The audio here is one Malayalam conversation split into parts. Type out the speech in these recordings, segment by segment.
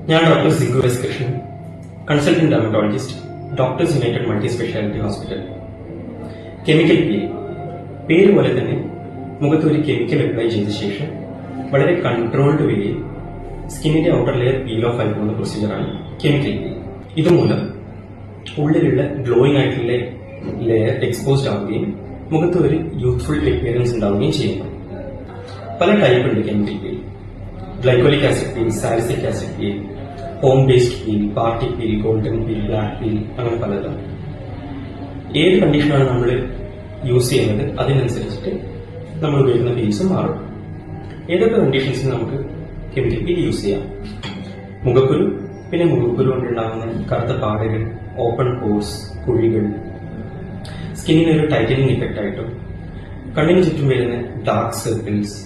ഞാൻ doctor Sigu S Krishnan, consultant dermatologist, doctors united multi speciality hospital. Chemical peel, പേര് പോലെ തന്നെ മുഖത്ത് ഒരു കെമിക്കൽ അപ്ലൈ ചെയ്ത ശേഷം വളരെ കൺട്രോൾഡ് വേയിൽ സ്കിന്നിന്റെ ഔട്ടർ ലെയർ പീൽ ഓഫ് ആയിട്ടുള്ള പ്രൊസീജിയറാണ് കെമിക്കൽ പീൽ. ഇതുമൂലം ഉള്ളിലുള്ള ഗ്ലോയിങ് ആയിട്ടുള്ള ലെയർ എക്സ്പോസ്ഡ് ആവുകയും മുഖത്ത് ഒരു യൂത്ത്ഫുൾ അപ്പിയറൻസ് ഉണ്ടാവുകയും ചെയ്യുന്നു. പല ടൈപ്പ് ഉണ്ട് chemical peel. Glycolic acid peel, salicylic acid peel, home based peel, party peel, golden peel, black peel, അങ്ങനെ പലതും. ഏത് കണ്ടീഷനാണ് നമ്മൾ യൂസ് ചെയ്യുന്നത് അതിനനുസരിച്ചിട്ട് നമ്മൾ ഉപയോഗിക്കുന്ന പീൽസും മാറും. ഏതൊക്കെ കണ്ടീഷൻസിൽ നമുക്ക് കെമിക്കൽ പീൽ യൂസ് ചെയ്യാം? മുഖക്കുരു, പിന്നെ മുഖക്കുരു കൊണ്ടുണ്ടാകുന്ന കറുത്ത പാടുകൾ, ഓപ്പൺ പോർസ്, കുഴികൾ, സ്കിന്നിന് ഒരു ടൈറ്റനിങ് ഇഫക്റ്റ് ആയിട്ടും, കണ്ണിന് ചുറ്റും വരുന്ന ഡാർക്ക് സർക്കിൾസ്,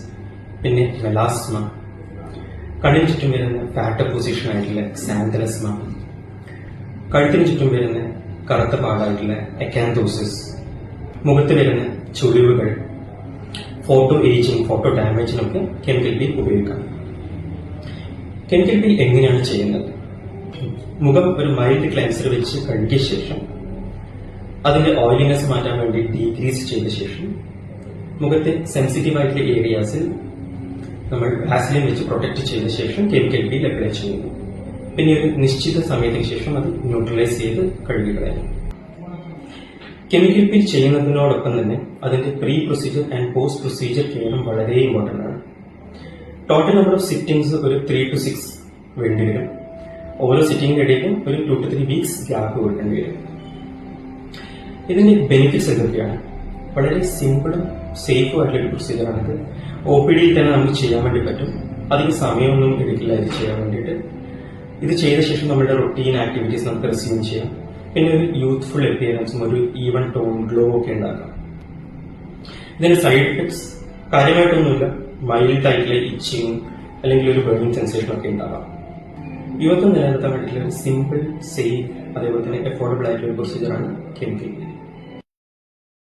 പിന്നെ മെലാസ്മ, കണ്ണിന് ചുറ്റും വരുന്ന ഫാറ്റ് പൊസിഷൻ ആയിട്ടുള്ള സാന്തലസ്മ, കഴുത്തിന് ചുറ്റും വരുന്ന കറുത്ത പാടായിട്ടുള്ള എക്കാന്തോസിസ്, മുഖത്ത് വരുന്ന ചുളിവുകൾ, ഫോട്ടോ ഏജിങ്, ഫോട്ടോ ഡാമേജിനൊക്കെ കെമിക്കൽ പീൽ ഉപയോഗിക്കാം. കെമിക്കൽ പീൽ എങ്ങനെയാണ് ചെയ്യുന്നത്? മുഖം ഒരു മൈൽഡ് ക്ലെൻസർ വെച്ച് കഴുകിയ ശേഷം അതിന്റെ ഓയിലിനെസ് മാറ്റാൻ വേണ്ടി ഡീക്രീസ് ചെയ്ത ശേഷം മുഖത്തെ സെൻസിറ്റീവ് ആയിട്ടുള്ള ഏരിയാസിൽ നമ്മൾ വാസലിൻ വെച്ച് പ്രൊട്ടക്ട് ചെയ്ത ശേഷം കെമിക്കൽ പീൽ അപ്ലൈ ചെയ്യുന്നു. പിന്നെ ഒരു നിശ്ചിത സമയത്തിന് ശേഷം അത് ന്യൂട്രലൈസ് ചെയ്ത് കഴുകിക്കളയും. കെമിക്കൽ പീൽ ചെയ്യുന്നതിനോടൊപ്പം തന്നെ അതിന്റെ pre procedure and post procedure കെയറും വളരെ ഇമ്പോർട്ടന്റ് ആണ്. ടോട്ടൽ നമ്പർ ഓഫ് സിറ്റിംഗ്സ് ഒരു 3 to 6 വേണ്ടിവരും. ഓരോ സിറ്റിംഗിന്റെ ഇടയിലും ഒരു 2 to 3 വീക്സ് ഗ്യാപ്പ് കൊടുക്കേണ്ടി വരും. ഇതിന്റെ ബെനിഫിറ്റ്സ് എന്തൊക്കെയാണ്? വളരെ സിമ്പിളും സേഫും ആയിട്ടുള്ള ഒരു പ്രൊസീജിയറാണിത്. OPD തന്നെ നമുക്ക് ചെയ്യാൻ വേണ്ടി പറ്റും. അധികം സമയമൊന്നും എടുക്കില്ല ഇത് ചെയ്യാൻ വേണ്ടിയിട്ട്. ഇത് ചെയ്ത ശേഷം നമ്മുടെ റൊട്ടീൻ ആക്ടിവിറ്റീസ് നമുക്ക് റെസ്യൂം ചെയ്യാം. പിന്നെ ഒരു യൂത്ത്ഫുൾ അപ്പിയറൻസും ഒരു ഈവൻ ടോൺ ഗ്ലോ ഒക്കെ ഉണ്ടാക്കാം. ഇതിന്റെ സൈഡ് എഫക്ട്സ് കാര്യമായിട്ടൊന്നുമില്ല. മൈൽഡ് ആയിട്ടുള്ള ഇച്ചിങ് അല്ലെങ്കിൽ ഒരു ബേണിംഗ് സെൻസേഷൻ ഒക്കെ ഉണ്ടാകാം. യുവത്വം നിലനിർത്താൻ വേണ്ടിയിട്ടുള്ള ഒരു സിമ്പിൾ, സേഫ്, അതേപോലെ തന്നെ അഫോർഡബിൾ ആയിട്ടുള്ള ഒരു പ്രൊസീജിയറാണ് കെമിക്കൽ പീൽ.